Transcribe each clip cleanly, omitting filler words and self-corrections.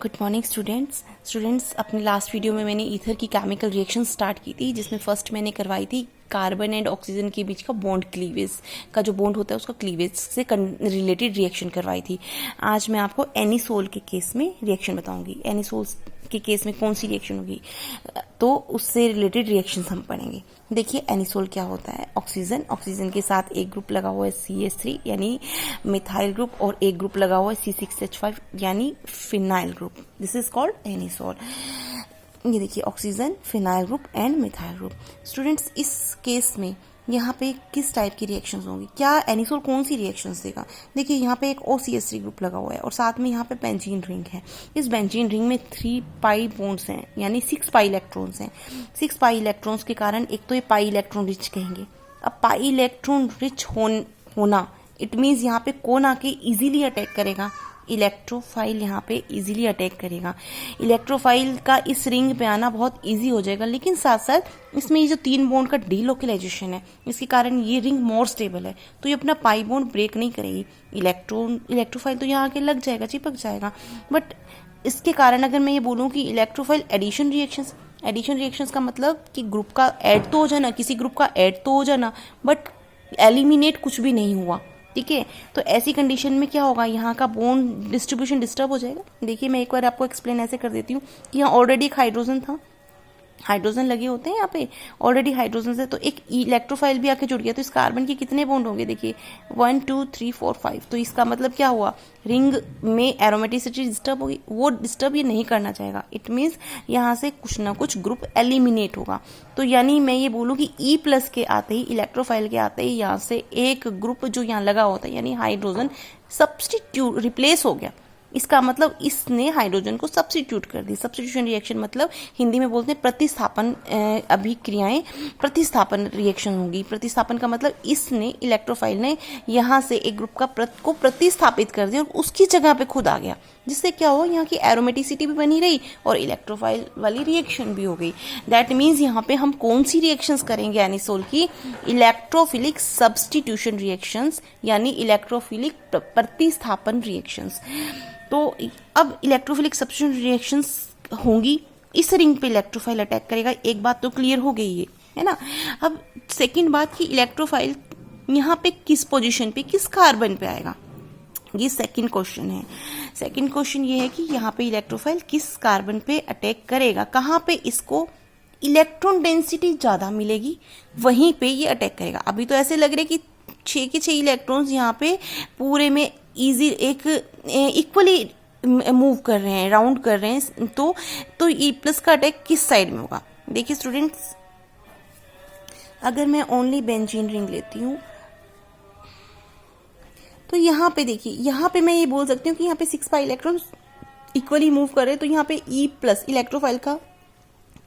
Good morning students अपने last video में मैंने ईथर की केमिकल रिएक्शन स्टार्ट की थी, जिसमें फर्स्ट मैंने करवाई थी कार्बन एंड ऑक्सीजन के बीच का बॉन्ड क्लीवेज का जो बॉन्ड होता है उसका क्लीवेज से रिलेटेड रिएक्शन करवाई थी। आज मैं आपको एनिसोल के केस में रिएक्शन बताऊंगी। एनिसोल के केस में कौन सी रिएक्शन होगी तो उससे रिलेटेड रिएक्शंस हम पढ़ेंगे। देखिए एनिसोल क्या होता है। ऑक्सीजन के साथ एक ग्रुप लगा हुआ है CH3 यानी मिथाइल ग्रुप, और एक ग्रुप लगा हुआ है C6H5 यानी phenyl group. This is called anisole. ये देखिए oxygen, phenyl group and methyl group. Students इस केस में यहाँ पे किस टाइप की रिएक्शंस होंगी, क्या एनिसोल कौन सी रिएक्शंस देगा। देखिए यहाँ पे एक OCH3 ग्रुप लगा हुआ है और साथ में यहाँ पे बेंजीन रिंग है। इस बेंजीन रिंग में 3 पाई बॉन्ड्स हैं यानी 6 पाई इलेक्ट्रॉन्स हैं। 6 पाई इलेक्ट्रॉन्स के कारण एक तो ये पाई इलेक्ट्रॉन रिच कहेंगे। अब पाई इलेक्ट्रॉन रिच होना इट मीन्स यहाँ पे कौन आके इजीली अटैक करेगा, इलेक्ट्रोफाइल यहाँ पे इजीली अटैक करेगा। इलेक्ट्रोफाइल का इस रिंग पे आना बहुत इजी हो जाएगा, लेकिन साथ साथ इसमें ये जो 3 बॉन्ड का डीलोकलाइजेशन है इसके कारण ये रिंग मोर स्टेबल है, तो ये अपना पाई बॉन्ड ब्रेक नहीं करेगी। इलेक्ट्रोफाइल तो यहाँ आके लग जाएगा, चिपक जाएगा। बट इसके कारण अगर मैं ये बोलूँ कि इलेक्ट्रोफाइल एडिशन रिएक्शंस का मतलब कि ग्रुप का ऐड तो हो जाना, किसी ग्रुप का ऐड तो हो जाना, बट एलिमिनेट कुछ भी नहीं हुआ। ठीक है, तो ऐसी कंडीशन में क्या होगा, यहाँ का बॉन्ड डिस्ट्रीब्यूशन डिस्टर्ब हो जाएगा। देखिए मैं एक बार आपको एक्सप्लेन ऐसे कर देती हूँ कि यहाँ ऑलरेडी एक हाइड्रोजन था, हाइड्रोजन लगे होते हैं यहाँ पे ऑलरेडी हाइड्रोजन से, तो एक इलेक्ट्रोफाइल भी आके जुड़ गया, तो इस कार्बन के कितने बॉन्ड होंगे, देखिए 1 2 3 4 5। तो इसका मतलब क्या हुआ, रिंग में एरोमेटिसिटी डिस्टर्ब होगी, वो डिस्टर्ब ये नहीं करना चाहेगा। इट मीन्स यहाँ से कुछ ना कुछ ग्रुप एलिमिनेट होगा। तो यानी मैं ये बोलूँ कि E+ के आते ही, इलेक्ट्रोफाइल के आते ही यहाँ से एक ग्रुप जो यहाँ लगा होता है यानी हाइड्रोजन सब्सटीट्यूट रिप्लेस हो गया। इसका मतलब इसने हाइड्रोजन को सब्स्टिट्यूट कर दी। सब्स्टिट्यूशन रिएक्शन मतलब हिंदी में बोलते हैं प्रतिस्थापन अभिक्रियाएं, प्रतिस्थापन रिएक्शन होगी। प्रतिस्थापन का मतलब इसने, इलेक्ट्रोफाइल ने यहाँ से एक ग्रुप को प्रतिस्थापित कर दिया और उसकी जगह पे खुद आ गया, जिससे क्या हो, यहाँ की एरोमेटिसिटी भी बनी रही और इलेक्ट्रोफाइल वाली रिएक्शन भी हो गई। दैट मीन्स यहाँ पे हम कौन सी रिएक्शंस करेंगे एनिसोल की, इलेक्ट्रोफिलिक सब्स्टिट्यूशन रिएक्शंस यानी इलेक्ट्रोफिलिक प्रतिस्थापन रिएक्शंस। तो अब इलेक्ट्रोफिलिक सब्स्टिट्यूशन रिएक्शंस होंगी, इस रिंग पे इलेक्ट्रोफाइल अटैक करेगा। एक बात तो क्लियर हो गई है ना। अब सेकंड बात कि इलेक्ट्रोफाइल यहाँ पे किस पोजीशन पे, किस कार्बन पे आएगा, ये सेकंड क्वेश्चन है। सेकंड क्वेश्चन ये है कि यहाँ पे इलेक्ट्रोफाइल किस कार्बन पे अटैक करेगा, कहाँ पे इसको इलेक्ट्रॉन डेंसिटी ज्यादा मिलेगी वहीं पे ये अटैक करेगा। अभी तो ऐसे लग रहा है कि 6 के 6 इलेक्ट्रॉन्स यहाँ पे पूरे में इजी एक इक्वली मूव कर रहे हैं, राउंड कर रहे हैं, तो E+ का अटैक किस साइड में होगा। देखिए स्टूडेंट्स, अगर मैं ओनली बेंजीन रिंग लेती हूँ तो यहाँ पे देखिए, यहाँ पे मैं ये बोल सकती हूँ कि यहाँ पे 6 पाई इलेक्ट्रॉन्स इक्वली मूव कर रहे हैं, तो यहाँ पे E+ इलेक्ट्रोफाइल का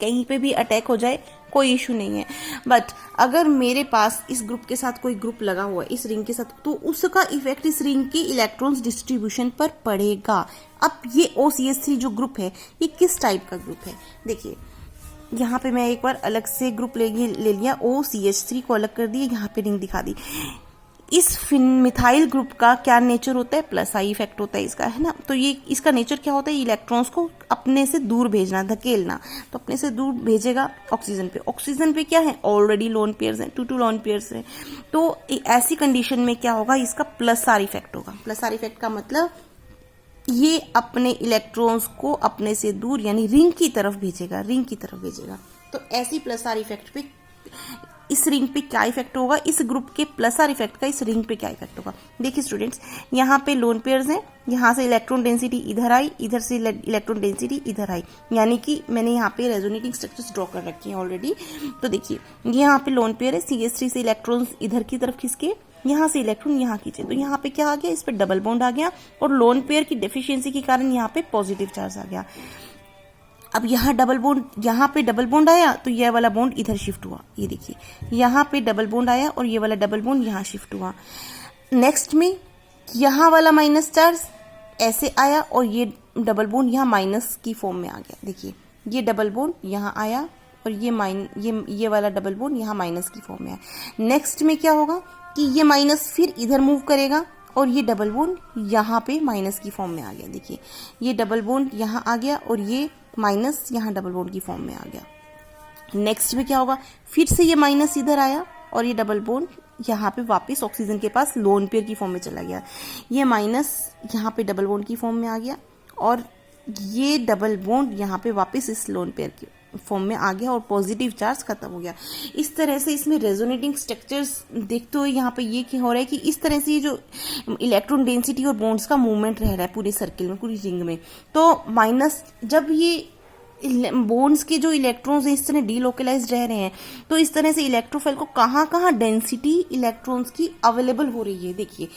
कहीं पे भी अटैक हो जाए कोई इशू नहीं है। बट अगर मेरे पास इस ग्रुप के साथ कोई ग्रुप लगा हुआ है इस रिंग के साथ, तो उसका इफेक्ट इस रिंग के इलेक्ट्रॉन्स डिस्ट्रीब्यूशन पर पड़ेगा। अब ये OCH3 जो ग्रुप है ये किस टाइप का ग्रुप है, देखिए यहाँ पे मैं एक बार अलग से ग्रुप ले लिया, OCH3 को अलग कर दिया, यहाँ पे रिंग दिखा दी। इस मिथाइल ग्रुप का क्या नेचर होता है, +I इफेक्ट होता है इसका, है ना। तो ये इसका नेचर क्या होता है, इलेक्ट्रॉन्स को अपने से दूर भेजना, धकेलना। तो अपने से दूर भेजेगा ऑक्सीजन पे क्या है, ऑलरेडी लोन पेयर्स हैं, 2 लोन पेयर्स हैं। तो ऐसी कंडीशन में क्या होगा, इसका +R इफेक्ट होगा। +R इफेक्ट का मतलब ये अपने इलेक्ट्रॉन्स को अपने से दूर यानी रिंग की तरफ भेजेगा। तो ऐसी +R इफेक्ट पे इस रिंग पे क्या इफेक्ट होगा, इस ग्रुप के +R इफेक्ट का इस रिंग पे क्या इफेक्ट होगा। देखिए स्टूडेंट्स, यहाँ पे लोन पेयर्स हैं, यहाँ से इलेक्ट्रॉन डेंसिटी इधर आई, इधर से इलेक्ट्रॉन डेंसिटी इधर आई, यानी कि मैंने यहाँ पे रेजोनेटिंग स्ट्रक्चर्स ड्रॉ कर रखी हैं ऑलरेडी। तो देखिए यहाँ पे लोन पेयर है, CH3 से इलेक्ट्रॉन्स इधर की तरफ खिसके, यहाँ से इलेक्ट्रॉन यहाँ खींचे, तो यहाँ पे क्या आ गया, इस पे डबल बॉन्ड आ गया और लोन पेयर की डेफिशिएंसी के कारण यहाँ पे पॉजिटिव चार्ज आ गया। अब यहाँ पे डबल बॉन्ड आया तो यह वाला बॉन्ड इधर शिफ्ट हुआ, ये देखिए यहाँ पे डबल बॉन्ड आया और ये वाला डबल बॉन्ड यहाँ शिफ्ट हुआ। नेक्स्ट में यहाँ वाला माइनस चार्ज ऐसे आया और ये डबल बॉन्ड यहाँ माइनस की फॉर्म में आ गया। देखिए ये डबल बॉन्ड यहाँ आया और ये वाला डबल बॉन्ड यहाँ माइनस की फॉर्म में आया। नेक्स्ट में क्या होगा कि ये माइनस फिर इधर मूव करेगा और ये डबल बॉन्ड यहाँ पे माइनस की फॉर्म में आ गया। देखिए ये डबल बॉन्ड यहाँ आ गया और ये माइनस यहाँ डबल बॉन्ड की फॉर्म में आ गया। नेक्स्ट में क्या होगा, फिर से ये माइनस इधर आया और ये डबल बॉन्ड यहाँ पे वापस ऑक्सीजन के पास लोन पेयर की फॉर्म में चला गया। ये माइनस यहाँ पे डबल बॉन्ड की फॉर्म में आ गया और ये डबल बॉन्ड यहाँ पे वापस इस लोन पेयर की फॉर्म में आ गया और पॉजिटिव चार्ज खत्म हो गया। इस तरह से इसमें रेजोनेटिंग स्ट्रक्चर्स देखते हो यहाँ पे ये क्या हो रहा है कि इस तरह से ये जो इलेक्ट्रॉन डेंसिटी और बॉन्ड्स का मूवमेंट रह रहा है पूरे सर्किल में, पूरी रिंग में। तो माइनस जब ये बॉन्ड्स के जो इलेक्ट्रॉन्स इस तरह डीलोकलाइज्ड रह रहे हैं तो इस तरह से इलेक्ट्रोफाइल को कहाँ कहाँ डेंसिटी इलेक्ट्रॉन्स की अवेलेबल हो रही है। देखिए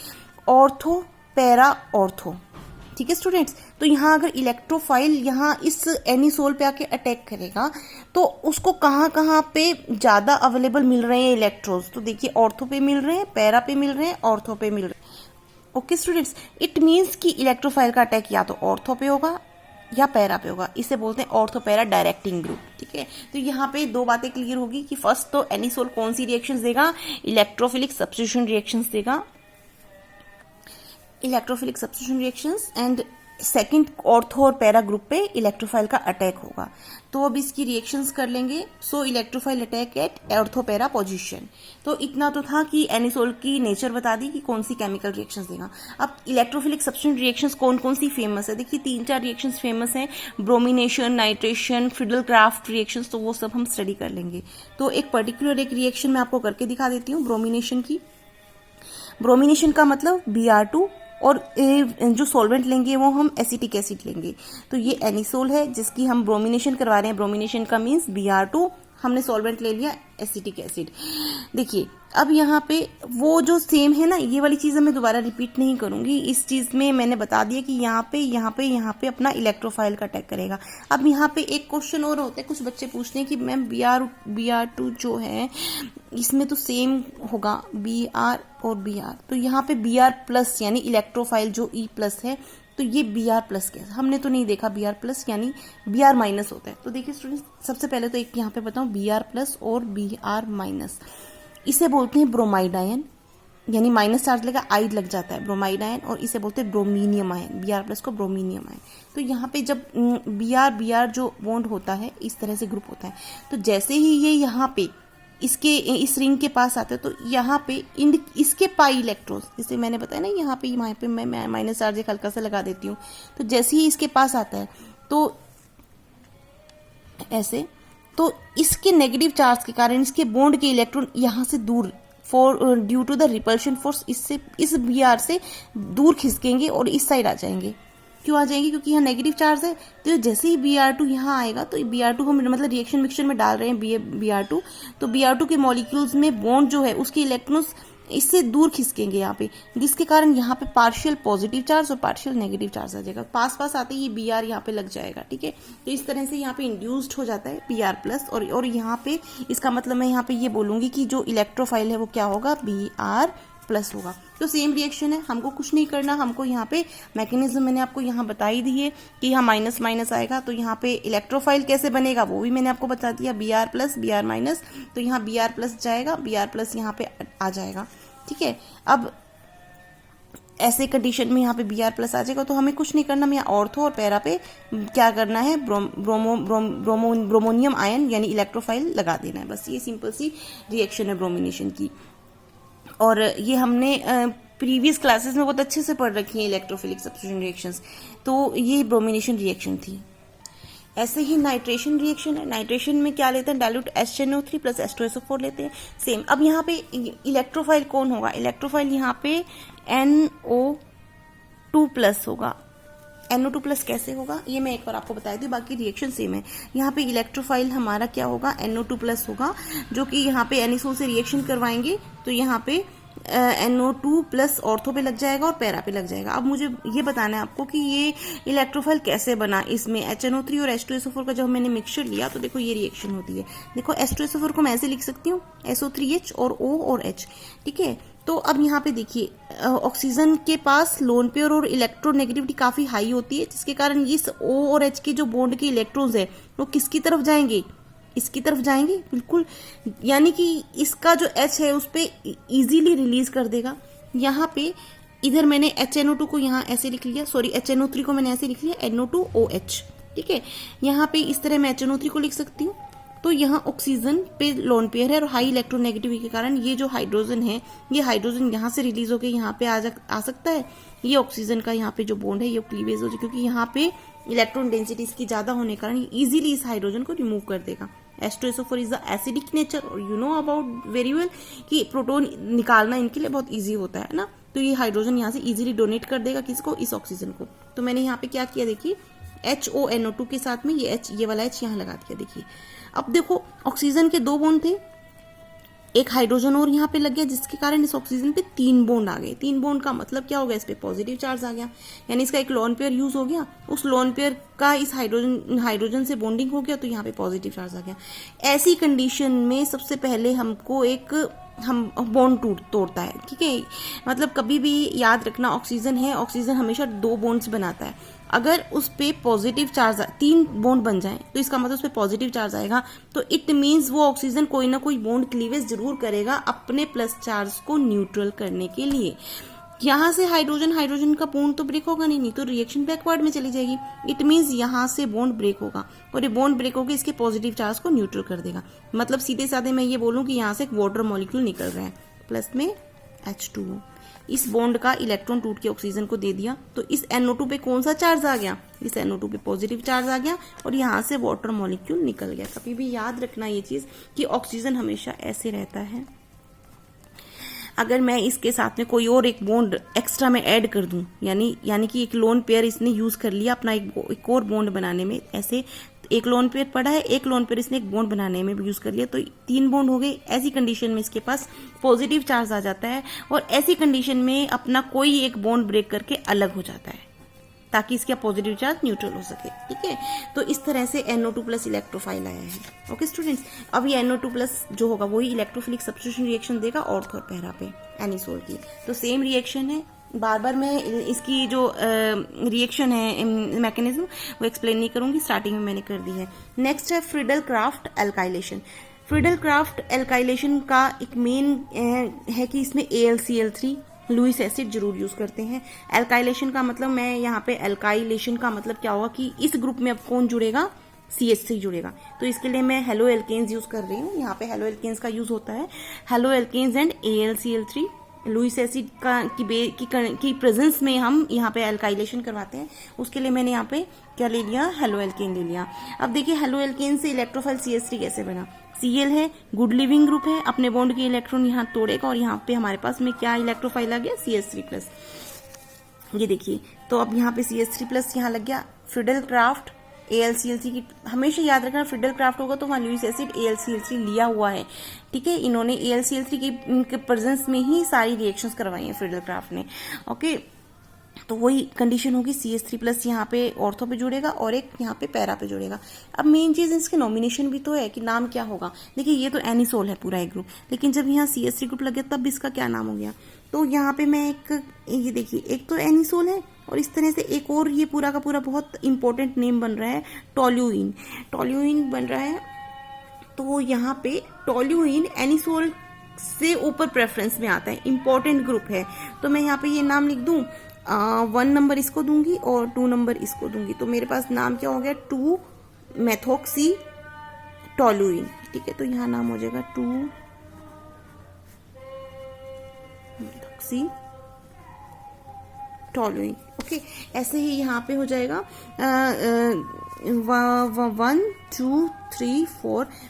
ऑर्थो, पैरा, ऑर्थो, ठीक है स्टूडेंट्स। तो यहाँ अगर इलेक्ट्रोफाइल यहाँ इस एनिसोल पे आके अटैक करेगा तो उसको कहाँ कहाँ पे ज्यादा अवेलेबल मिल रहे हैं इलेक्ट्रॉन्स। तो देखिए ऑर्थो पे मिल रहे हैं, पैरा पे मिल रहे हैं, ऑर्थो पे मिल रहे हैं। ओके स्टूडेंट्स, इट मीन्स कि इलेक्ट्रोफाइल का अटैक या तो ऑर्थो पे होगा या पैरा पे होगा। इसे बोलते हैं ऑर्थो पैरा डायरेक्टिंग ग्रुप, ठीक है। तो यहाँ पे दो बातें क्लियर होगी कि फर्स्ट तो एनिसोल कौन सी रिएक्शंस देगा, इलेक्ट्रोफिलिक सब्स्टिट्यूशन रिएक्शंस देगा, electrophilic substitution reactions. And second ortho और पैरा ग्रुप पे इलेक्ट्रोफाइल का अटैक होगा। तो अब इसकी रिएक्शंस कर लेंगे। So electrophile attack at ortho para position. तो इतना तो था कि एनिसोल की नेचर बता दी कि कौन सी केमिकल रिएक्शंस देगा। अब इलेक्ट्रोफिलिक सब्स्टिट्यूशन रिएक्शंस कौन कौन सी फेमस है, देखिए 3-4 रिएक्शंस फेमस हैं, bromination, nitration, Friedel Crafts reactions, तो वो सब हम स्टडी कर लेंगे। तो एक पर्टिकुलर एक रिएक्शन मैं आपको करके दिखा देती हूँ ब्रोमिनेशन की। ब्रोमिनेशन का मतलब Br2 और जो सॉल्वेंट लेंगे वो हम एसिटिक एसिड लेंगे। तो ये एनिसोल है जिसकी हम ब्रोमिनेशन करवा रहे हैं। ब्रोमिनेशन का मीन्स Br2, हमने सॉल्वेंट ले लिया एसिटिक एसिड। देखिए अब यहाँ पे वो जो सेम है ना, ये वाली चीज़ मैं दोबारा रिपीट नहीं करूंगी। इस चीज़ में मैंने बता दिया कि यहाँ पे अपना इलेक्ट्रोफाइल का अटैक करेगा। अब यहाँ पे एक क्वेश्चन और होता है, कुछ बच्चे पूछते हैं कि मैम Br2 जो है इसमें तो सेम होगा Br और Br, तो यहाँ पे Br प्लस यानी इलेक्ट्रोफाइल जो E प्लस है, तो ये Br प्लस कैसे, हमने तो नहीं देखा Br प्लस यानी Br माइनस होता है। तो देखिए स्टूडेंट्स, सबसे पहले तो एक यहाँ पे बताऊँ Br प्लस और Br माइनस, इसे बोलते हैं ब्रोमाइड आयन, यानी माइनस चार्ज लगा आइड लग जाता है ब्रोमाइड आयन, और इसे बोलते हैं ब्रोमीनियम आयन, Br प्लस को ब्रोमीनियम आयन। तो यहाँ पे जब Br जो बॉन्ड होता है इस तरह से ग्रुप होता है, तो जैसे ही ये यहाँ पे इसके इस रिंग के पास आते हैं तो यहाँ पे इसके पाई इलेक्ट्रॉन्स, जैसे मैंने बताया ना यहाँ पे मैं माइनस चार्ज एक हल्का सा लगा देती हूँ, तो जैसे ही इसके पास आता है तो ऐसे, तो इसके नेगेटिव चार्ज के कारण इसके बॉन्ड के इलेक्ट्रॉन यहाँ से दूर due to the repulsion force इससे इस Br से दूर खिसकेंगे और इस साइड आ जाएंगे। क्यों आ जाएंगे, क्योंकि यहाँ नेगेटिव चार्ज है। तो जैसे ही Br2 यहाँ आएगा तो Br2 को मतलब रिएक्शन मिक्सचर में डाल रहे हैं Br2, तो Br2 के मॉलिक्यूल्स में बॉन्ड जो है उसके इलेक्ट्रॉन्स इससे दूर खिसकेंगे यहाँ पे, जिसके कारण यहाँ पे पार्शियल पॉजिटिव चार्ज और पार्शियल नेगेटिव चार्ज आ जाएगा। पास पास आते ही Br यहाँ पे लग जाएगा, ठीक है। तो इस तरह से यहाँ पे इंड्यूस्ड हो जाता है Br प्लस, और यहाँ पे इसका मतलब मैं यहाँ पे ये बोलूंगी कि जो इलेक्ट्रोफाइल है वो क्या होगा, Br प्लस होगा। तो सेम रिएक्शन है, हमको कुछ नहीं करना, हमको यहाँ पे मैकेनिज्म मैंने आपको यहाँ बता ही दी है कि यहाँ माइनस माइनस आएगा, तो यहाँ पे इलेक्ट्रोफाइल कैसे बनेगा वो भी मैंने आपको बता दिया, Br प्लस Br माइनस, तो यहाँ Br प्लस जाएगा, Br प्लस यहाँ पे आ जाएगा, ठीक है। अब ऐसे कंडीशन में यहाँ पे Br प्लस आ जाएगा, तो हमें कुछ नहीं करना, मैं ऑर्थो और पैरा पे क्या करना है, ब्रोमोनियम आयन यानी इलेक्ट्रोफाइल लगा देना है, बस ये सिंपल सी रिएक्शन है ब्रोमिनेशन की। और ये हमने प्रीवियस क्लासेस में बहुत अच्छे से पढ़ रखी है इलेक्ट्रोफिलिक सब्स्टिट्यूशन रिएक्शंस। तो ये ब्रोमिनेशन रिएक्शन थी। ऐसे ही नाइट्रेशन रिएक्शन है। नाइट्रेशन में क्या लेते हैं, डाइल्यूट HNO3 प्लस H2SO4 लेते हैं, सेम। अब यहाँ पे इलेक्ट्रोफाइल कौन होगा, इलेक्ट्रोफाइल यहाँ पे NO2 प्लस होगा। NO2 प्लस कैसे होगा ये मैं एक बार आपको बताई थी, बाकी रिएक्शन सेम है। यहाँ पे इलेक्ट्रोफाइल हमारा क्या होगा, NO2 प्लस होगा, जो कि यहाँ पे एनिसोल से रिएक्शन करवाएंगे तो यहाँ पे NO2 प्लस ऑर्थो पे लग जाएगा और पैरा पे लग जाएगा। अब मुझे ये बताना है आपको कि ये इलेक्ट्रोफाइल कैसे बना। इसमें HNO3 और H2SO4 का जब मैंने मिक्सचर लिया तो देखो ये रिएक्शन होती है। देखो H2SO4 को मैं ऐसे लिख सकती हूँ, SO3H और O और H, ठीक है। तो अब यहाँ पे देखिए ऑक्सीजन के पास लोन पेयर और इलेक्ट्रोनेगेटिविटी काफी हाई होती है, जिसके कारण इस O और H के जो बॉन्ड के इलेक्ट्रॉन्स है वो किसकी तरफ जाएंगे, इसकी तरफ जाएंगे, बिल्कुल। यानी कि इसका जो H है उस पे इजीली रिलीज कर देगा। यहाँ पे इधर मैंने HNO2 को यहाँ ऐसे लिख लिया, सॉरी HNO3 को मैंने ऐसे लिख लिया NO2OH, ठीक है। यहाँ पे इस तरह मैं HNO3 को लिख सकती हूँ। तो यहाँ ऑक्सीजन पे लोन पेयर है और हाई इलेक्ट्रोनेगेटिविटी के कारण ये जो हाइड्रोजन है, ये हाइड्रोजन यहाँ से रिलीज होकर यहाँ पे आ सकता है। ये ऑक्सीजन का यहाँ पे जो बॉन्ड है ये क्लीवेज हो जाए, क्योंकि यहाँ पे इलेक्ट्रॉन डेंसिटी इसकी ज्यादा होने के कारण ये इजीली इस हाइड्रोजन को रिमूव कर देगा। H2SO4 is the acidic nature और you know about very well कि प्रोटॉन निकालना इनके लिए बहुत ईजी होता है ना। तो ये हाइड्रोजन यहाँ से इजीली डोनेट कर देगा किसको, इस ऑक्सीजन को। तो मैंने यहाँ पे क्या किया देखिए, HONO2 के साथ में ये H, ये वाला H यहाँ लगा दिया। देखिए अब देखो ऑक्सीजन के 2 बॉन्ड थे, एक हाइड्रोजन और यहाँ पे लग गया, जिसके कारण इस ऑक्सीजन पे 3 बॉन्ड आ गए। 3 बॉन्ड का मतलब क्या हो गया, इस पे पॉजिटिव चार्ज आ गया, यानी इसका एक लोन पेयर यूज हो गया, उस लोन पेयर का इस हाइड्रोजन से बॉन्डिंग हो गया, तो यहाँ पे पॉजिटिव चार्ज आ गया। ऐसी कंडीशन में सबसे पहले हमको एक बॉन्ड तोड़ता है, ठीक है। मतलब कभी भी याद रखना, ऑक्सीजन है, ऑक्सीजन हमेशा 2 बॉन्ड्स बनाता है। अगर उस पे पॉजिटिव चार्ज 3 बॉन्ड बन जाए तो इसका मतलब उस पे पॉजिटिव चार्ज आएगा, तो इट मीन्स वो ऑक्सीजन कोई ना कोई बॉन्ड क्लीवेज जरूर करेगा अपने प्लस चार्ज को न्यूट्रल करने के लिए। यहाँ से हाइड्रोजन का बॉन्ड तो ब्रेक होगा नहीं तो रिएक्शन बैकवर्ड में चली जाएगी। इट मीन्स यहाँ से बॉन्ड ब्रेक होगा और ये बॉन्ड ब्रेक होकर इसके पॉजिटिव चार्ज को न्यूट्रल कर देगा। मतलब सीधे साधे मैं ये बोलूँ कि यहाँ से एक वाटर मॉलिक्यूल निकल रहा है, प्लस में H2O। इस बॉन्ड का इलेक्ट्रॉन टूट के ऑक्सीजन को दे दिया, तो इस NO2 पे कौन सा चार्ज आ गया, इस NO2 पे पॉजिटिव चार्ज आ गया और यहाँ से वाटर मॉलिक्यूल निकल गया। कभी भी याद रखना ये चीज कि ऑक्सीजन हमेशा ऐसे रहता है। अगर मैं इसके साथ में कोई और एक बॉन्ड एक्स्ट्रा में ऐड कर दूं, यानी कि एक लोन पेयर इसने यूज कर लिया अपना एक और बॉन्ड बनाने में, ऐसे एक लोन पेयर पड़ा है, एक लोन पेयर इसने एक बॉन्ड बनाने में भी यूज कर लिया, तो 3 बॉन्ड हो गए। ऐसी कंडीशन में इसके पास पॉजिटिव चार्ज आ जाता है और ऐसी कंडीशन में अपना कोई एक बॉन्ड ब्रेक करके अलग हो जाता है ताकि इसका पॉजिटिव चार्ज न्यूट्रल हो सके, ठीक है। तो इस तरह से NO2 प्लस इलेक्ट्रोफाइल आया है। ओके स्टूडेंट्स, अब ये NO2 प्लस जो होगा वही इलेक्ट्रोफिलिक सब्स्टिट्यूशन रिएक्शन देगा ऑर्थो और पैरा पे एनिसोल की। तो सेम रिएक्शन है, बार बार मैं इसकी जो रिएक्शन है मैकेनिज्म वो एक्सप्लेन नहीं करूंगी, स्टार्टिंग में मैंने कर दी है। नेक्स्ट है Friedel craft alkylation. Friedel craft alkylation का एक मेन है कि इसमें AlCl3 लुईस एसिड जरूर यूज करते हैं। एल्काइलेशन का मतलब, मैं यहाँ पे एल्काइलेशन का मतलब क्या होगा कि इस ग्रुप में अब कौन जुड़ेगा, CH3 जुड़ेगा। तो इसके लिए मैं हेलो एल्केन्स यूज कर रही हूँ। यहाँ पे हेलो एल्केन्स का यूज होता है, haloalkanes and AlCl3 Lewis acid की प्रेजेंस में हम यहाँ पे एल्काइलेशन करवाते हैं। उसके लिए मैंने यहाँ पे क्या ले लिया, हेलो एल्केन ले लिया। अब देखिए हेलो एल्केन से इलेक्ट्रोफाइल CH3 कैसे बना। Cl है, गुड लिविंग ग्रुप है, अपने बॉन्ड के इलेक्ट्रॉन यहाँ तोड़ेगा और यहाँ पे हमारे पास में क्या इलेक्ट्रोफाइल आ गया, CH3+। ये देखिए, तो अब यहाँ पे CH3+ यहाँ लग गया। फ्रीडल क्राफ्ट AlCl3 की हमेशा याद रखना, फ्रीडल क्राफ्ट होगा तो वहाँ लुईस एसिड AlCl3 लिया हुआ है, ठीक है। इन्होंने AlCl3 के प्रेजेंस में ही सारी रिएक्शंस करवाई हैं फ्रीडल क्राफ्ट ने, ओके। तो वही कंडीशन होगी, CH3+ यहाँ पे ऑर्थो पे जुड़ेगा और एक यहाँ पे पैरा पे जुड़ेगा। अब मेन चीज इसके नॉमिनेशन भी तो है कि नाम क्या होगा। देखिए ये तो एनिसोल है पूरा एक ग्रुप, लेकिन जब यहाँ CH3 ग्रुप लग गया तब इसका क्या नाम हो गया। तो यहाँ पे मैं ये देखिए, एक तो एनिसोल है और इस तरह से एक और ये पूरा का पूरा बहुत इंपॉर्टेंट नेम बन रहा है, टोल्यूइन। टोल्यूइन बन रहा है, तो यहाँ पे टोल्यूइन एनिसोल से ऊपर प्रेफरेंस में आता है, इंपॉर्टेंट ग्रुप है। तो मैं यहाँ पे ये नाम लिख दूं, 1 नंबर इसको दूंगी और 2 नंबर इसको दूंगी, तो मेरे पास नाम क्या हो गया, 2 मेथोक्सी टोल्यूइन, ठीक है। तो यहाँ नाम हो जाएगा 2 मेथोक्सी टोल्यूइन, ओके। ऐसे ही यहाँ पे हो जाएगा 1 2 3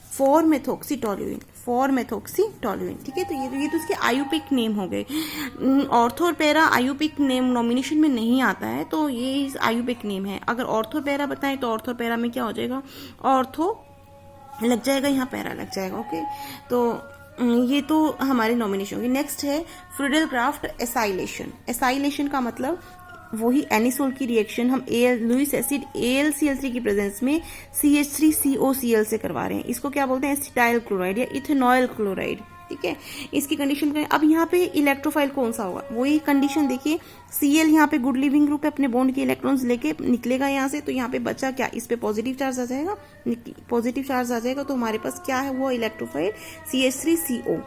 4 मेथोक्सी टोल्यूइन, 4 मेथोक्सी टोल्यूइन, ठीक है। तो ये तो इसके आयुपिक नेम हो गए। ऑर्थो और पैरा आयुपिक नेम नॉमिनेशन में नहीं आता है, तो ये आयुपिक नेम है। अगर ऑर्थो पैरा बताएं तो ऑर्थो पैरा में क्या हो जाएगा, ऑर्थो लग जाएगा, यहाँ पैरा लग जाएगा, ओके। तो ये तो हमारे नॉमिनेशन होगी। नेक्स्ट है फ्रीडल क्राफ्ट एसाइलेशन। एसाइलेशन का मतलब वही एनिसोल की रिएक्शन हम लुईस एसिड AlCl3 की प्रेजेंस में CH3COCl से करवा रहे हैं। इसको क्या बोलते हैं, एसिटाइल क्लोराइड या इथेनॉल क्लोराइड, ठीक है। इसकी कंडीशन करें। अब यहाँ पे इलेक्ट्रोफाइल कौन सा होगा, वही कंडीशन देखिए, Cl यहाँ पे गुड लिविंग ग्रुप है, अपने बॉन्ड के इलेक्ट्रॉन्स लेके निकलेगा यहाँ से, तो यहाँ पे बचा क्या, इस पे पॉजिटिव चार्ज आ जाएगा, पॉजिटिव चार्ज आ जाएगा, तो हमारे पास क्या है वो इलेक्ट्रोफाइल CH3CO+,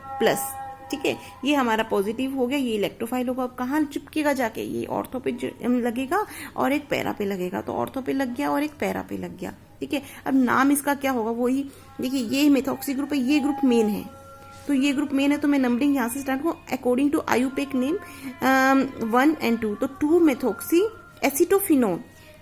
ठीक है, ये हमारा पॉजिटिव हो गया, ये इलेक्ट्रोफाइल होगा। अब कहाँ चिपकेगा जाके, ये ऑर्थो पे लगेगा और एक पैरा पे लगेगा, तो ऑर्थो पे लग गया और एक पैरा पे लग गया। ठीक है, अब नाम इसका क्या होगा, वही देखिए, ये मेथॉक्सी ग्रुप है, ये ग्रुप मेन है, तो ये ग्रुप मेन है, तो मैं नंबरिंग यहाँ से स्टार्ट करूँ according to IUPAC name 1 and 2, तो 2 मेथॉक्सी एसिटोफिनोन।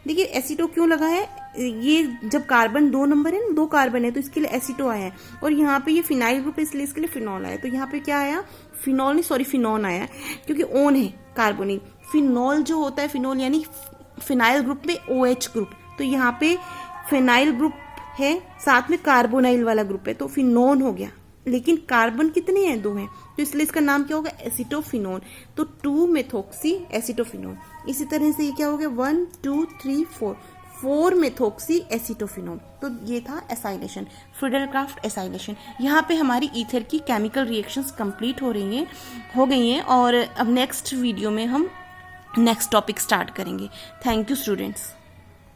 देखिए एसिटो क्यों लगा है, ये जब कार्बन 2 नंबर है ना, 2 कार्बन है, तो इसके लिए एसिटो आया है, और यहाँ पे ये फिनाइल ग्रुप है इसलिए इसके लिए फिनॉल आया। तो यहाँ पे क्या आया, फिनॉल नहीं सॉरी फिनॉन आया, क्योंकि ओन है कार्बोनिल। फिनॉल जो होता है, फिनॉल यानी फिनाइल ग्रुप में OH ग्रुप, तो यहाँ पे फिनाइल ग्रुप है, साथ में कार्बोनाइल वाला ग्रुप है, तो फिनोन हो गया। लेकिन कार्बन कितने हैं, 2 हैं, तो इसलिए इसका नाम क्या होगा, एसिटोफिनोन। तो 2 मेथॉक्सी एसिटोफिनोन। इसी तरह से ये क्या हो गया, 1 2 3 4 मेथॉक्सी एसिटोफिनोन। तो ये था एसाइलेशन, फ्रीडल-क्राफ्ट एसाइलेशन। यहाँ पे हमारी ईथर की केमिकल रिएक्शंस कंप्लीट हो गई हैं, और अब नेक्स्ट वीडियो में हम नेक्स्ट टॉपिक स्टार्ट करेंगे। Thank you students.